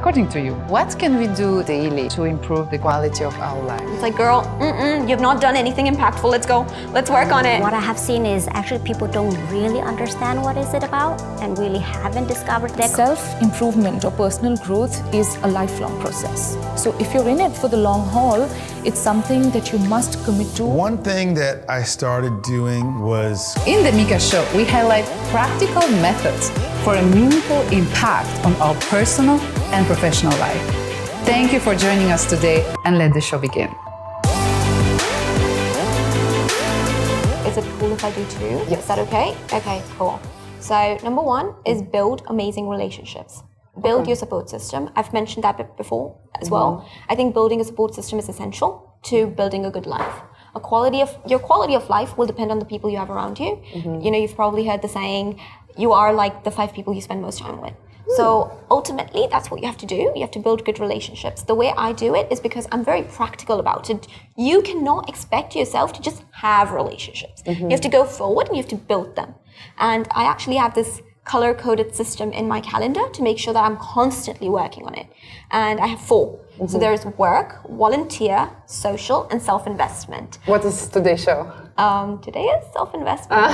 According to you, what can we do daily to improve the quality of our life? It's like, girl, you've not done anything impactful. Let's go. Let's work on it. What I have seen is actually people don't really understand what is it about and really haven't discovered that. Self-improvement or personal growth is a lifelong process. So if you're in it for the long haul, it's something that you must commit to. One thing that I started doing was... In the Micka Show, we highlight practical methods for a meaningful impact on our personal and professional life. Thank you for joining us today, and let the show begin. Is it cool if I do two? Yes. Is that okay? Okay, cool. So number one is build amazing relationships. Build your support system. I've mentioned that before as well. I think building a support system is essential to building a good life. Your quality of life will depend on the people you have around you. You know, you've probably heard the saying, you are like the 5 people you spend most time with. So ultimately, that's what you have to do. You have to build good relationships. The way I do it is because I'm very practical about it. You cannot expect yourself to just have relationships. You have to go forward and you have to build them. And I actually have this color-coded system in my calendar to make sure that I'm constantly working on it. And I have 4. So there's work, volunteer, social, and self-investment. What is today's show? Today is self-investment. I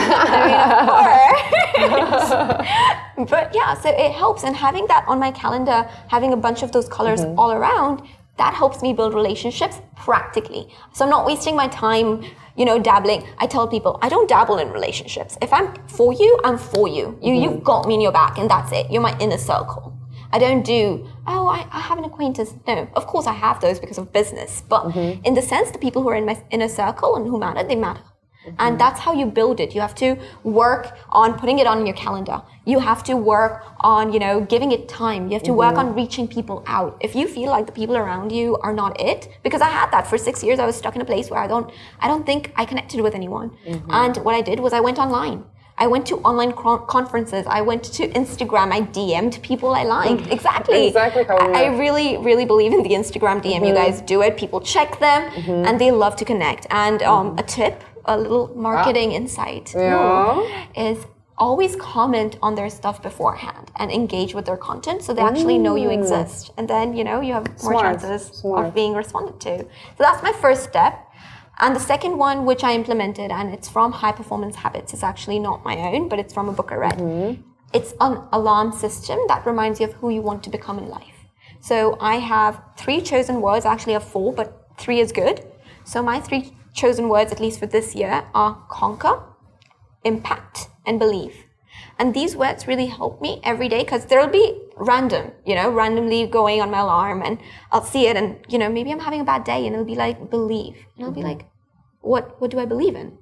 mean, of course. But yeah, so it helps. And having that on my calendar, having a bunch of those colors all around, that helps me build relationships practically. So I'm not wasting my time, you know, dabbling. I tell people, I don't dabble in relationships. If I'm for you, I'm for you. You've got me in your back and that's it. You're my inner circle. I don't do, I have an acquaintance. No, of course I have those because of business. But in the sense, the people who are in my inner circle and who matter, they matter. And that's how you build it. You have to work on putting it on your calendar. You have to work on, you know, giving it time. You have to work on reaching people out. If you feel like the people around you are not it, because I had that for 6 years, I was stuck in a place where I don't think I connected with anyone. And what I did was I went online. I went to online conferences. I went to Instagram. I DM'd people I liked. Exactly. I really, really believe in the Instagram DM. You guys do it. People check them and they love to connect. And a tip, a little marketing insight is always comment on their stuff beforehand and engage with their content so they actually know you exist. And then, you know, you have more chances of being responded to. So that's my first step. And the second one, which I implemented, and it's from High Performance Habits, it's actually not my own, but it's from a book I read. It's an alarm system that reminds you of who you want to become in life. So I have 3 chosen words. I actually have 4, but 3 is good. So my 3 chosen words, at least for this year, are conquer, impact, and believe. And these words really help me every day because they'll be random, you know, randomly going on my alarm and I'll see it and, you know, maybe I'm having a bad day and it'll be like, believe. And I'll be like, what do I believe in?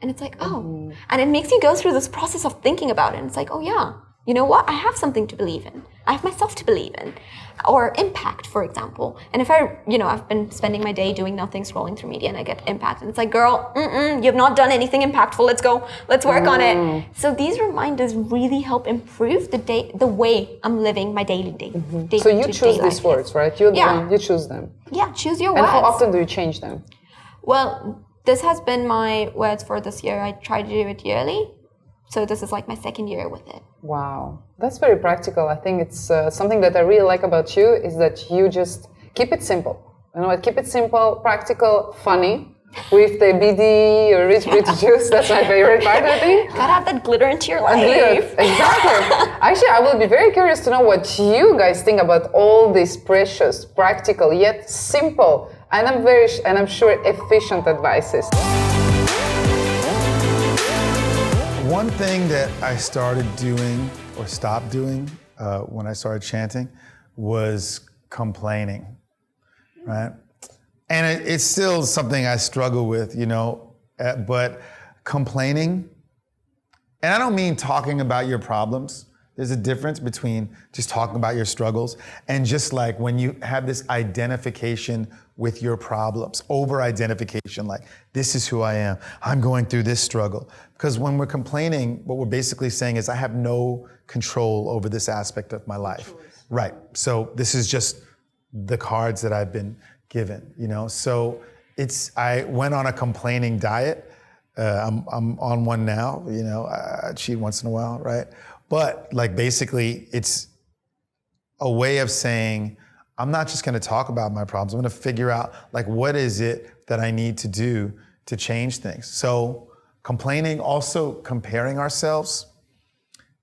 And it's like, oh. And it makes you go through this process of thinking about it. And it's like, oh yeah, you know what? I have something to believe in. I have myself to believe in. Or impact, for example. And if I've been spending my day doing nothing, scrolling through media and I get impact. And it's like, girl, you've not done anything impactful. Let's go. Let's work on it. So these reminders really help improve the way I'm living my daily day. So you choose these words, right? You're the one, you choose them. Yeah, choose your words. And how often do you change them? Well, this has been my words for this year. I try to do it yearly. So this is like my 2nd year with it. Wow, that's very practical. I think it's something that I really like about you is that you just keep it simple. You know, keep it simple, practical, funny, with the BD or rich juice. That's my favorite part, I think. Gotta have that glitter into your life. Exactly. Actually, I will be very curious to know what you guys think about all these precious, practical, yet simple, and I'm sure efficient advices. One thing that I started doing or stopped doing when I started chanting was complaining, right? And it's still something I struggle with, you know, but complaining, and I don't mean talking about your problems. There's a difference between just talking about your struggles and just like when you have this identification with your problems, over-identification, like this is who I am, I'm going through this struggle. Because when we're complaining, what we're basically saying is I have no control over this aspect of my life. Right, so this is just the cards that I've been given, you know? So I went on a complaining diet. I'm on one now, you know, I cheat once in a while, right? But like basically a way of saying, I'm not just going to talk about my problems. I'm going to figure out, like, what is it that I need to do to change things? So complaining, also comparing ourselves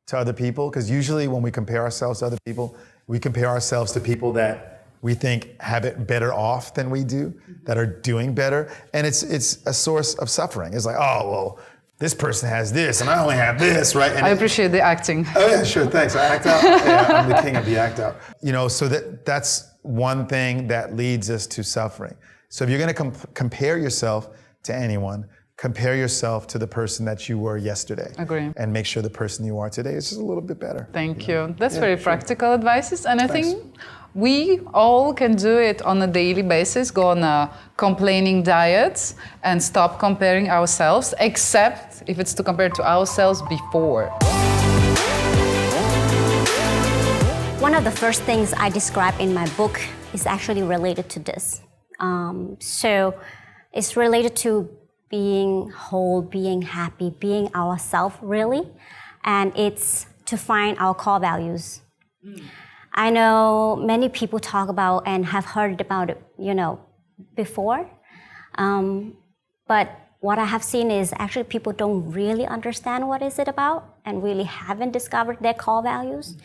to other people, because usually when we compare ourselves to other people, we compare ourselves to people that we think have it better off than we do, that are doing better. And it's a source of suffering. It's like, oh, well, this person has this and I only have this, right? And I appreciate the acting. Oh yeah, sure, thanks. I act out. Yeah, I'm the king of the act out. You know, so that's one thing that leads us to suffering. So if you're going to compare yourself to anyone, compare yourself to the person that you were yesterday. Agree. And make sure the person you are today is just a little bit better. Thank you. That's very practical advices, and I think we all can do it on a daily basis. Go on a complaining diet and stop comparing ourselves, except if it's to compare to ourselves before. One of the first things I describe in my book is actually related to this. So it's related to being whole, being happy, being ourselves really, and it's to find our core values. I know many people talk about and have heard about it, before, but what I have seen is actually people don't really understand what is it about and really haven't discovered their core values.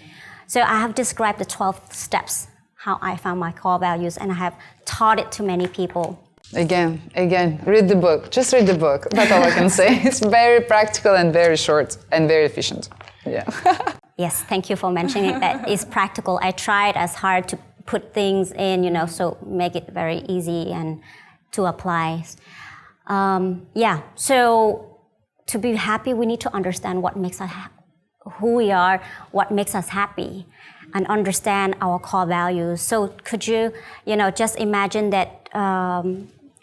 So I have described the 12 steps, how I found my core values, and I have taught it to many people. Again, read the book. Just read the book. That's all I can say. It's very practical and very short and very efficient. Yeah. Yes, thank you for mentioning that it's practical. I tried as hard to put things in, so make it very easy and to apply. So to be happy, we need to understand what makes us who we are, what makes us happy, and understand our core values. So could you, just imagine that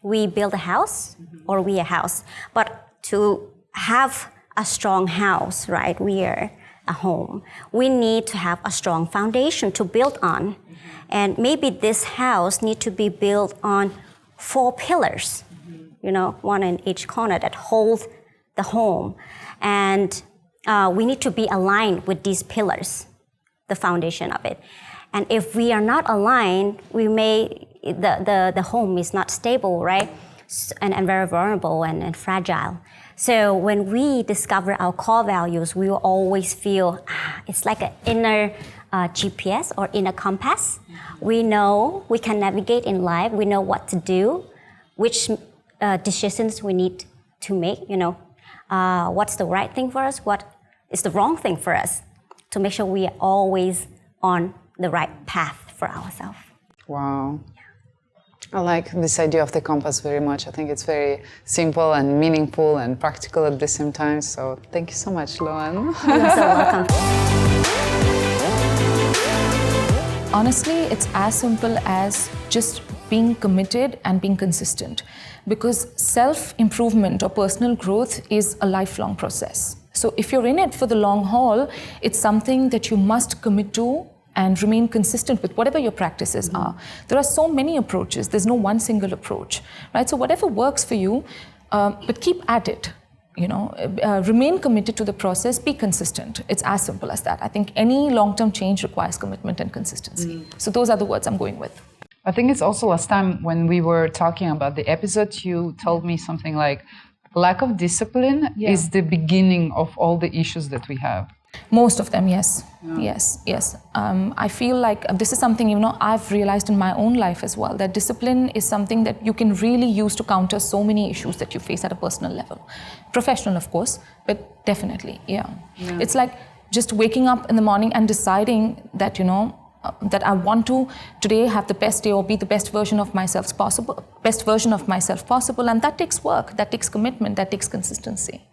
we build a house, or we a house, but to have a strong house, right? We are a home. We need to have a strong foundation to build on. And maybe this house needs to be built on 4 pillars, one in each corner that hold the home. And we need to be aligned with these pillars, the foundation of it. And if we are not aligned, the home is not stable, right? And very vulnerable and fragile. So when we discover our core values, we will always feel it's like an inner GPS or inner compass. We know we can navigate in life. We know what to do, which decisions we need to make, what's the right thing for us, what is the wrong thing for us, to make sure we are always on the right path for ourselves. Wow. I like this idea of the compass very much. I think it's very simple and meaningful and practical at the same time. So thank you so much, Loan. You're so welcome. Honestly, it's as simple as just being committed and being consistent, because self-improvement or personal growth is a lifelong process. So if you're in it for the long haul, it's something that you must commit to and remain consistent with whatever your practices are. There are so many approaches. There's no one single approach, right? So whatever works for you, but keep at it. Remain committed to the process, be consistent. It's as simple as that. I think any long-term change requires commitment and consistency. So those are the words I'm going with. I think it's also last time when we were talking about the episode, you told me something like, lack of discipline is the beginning of all the issues that we have. Most of them, yes. Yeah. Yes. I feel like this is something, I've realized in my own life as well, that discipline is something that you can really use to counter so many issues that you face at a personal level. Professional, of course, but definitely, yeah. It's like just waking up in the morning and deciding that, that I want to today have the best day or be the best version of myself possible, and that takes work, that takes commitment, that takes consistency.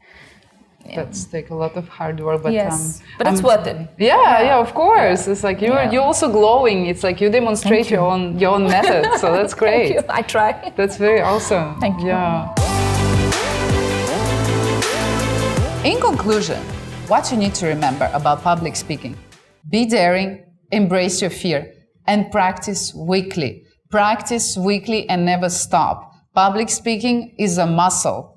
That's take a lot of hard work, but yes, but it's worth it. Yeah, of course. It's like you're also glowing. It's like you demonstrate your own method. So that's great. Thank you. I try. That's very awesome. Thank you. Yeah. In conclusion, what you need to remember about public speaking: be daring, embrace your fear, and practice weekly. Practice weekly and never stop. Public speaking is a muscle.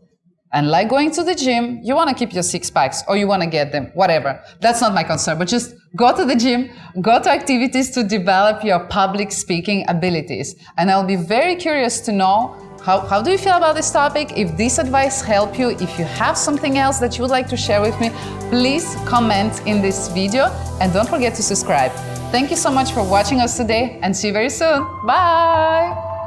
And like going to the gym, you want to keep your six packs or you want to get them, whatever. That's not my concern, but just go to the gym, go to activities to develop your public speaking abilities. And I'll be very curious to know how do you feel about this topic? If this advice helped you, if you have something else that you would like to share with me, please comment in this video and don't forget to subscribe. Thank you so much for watching us today and see you very soon. Bye!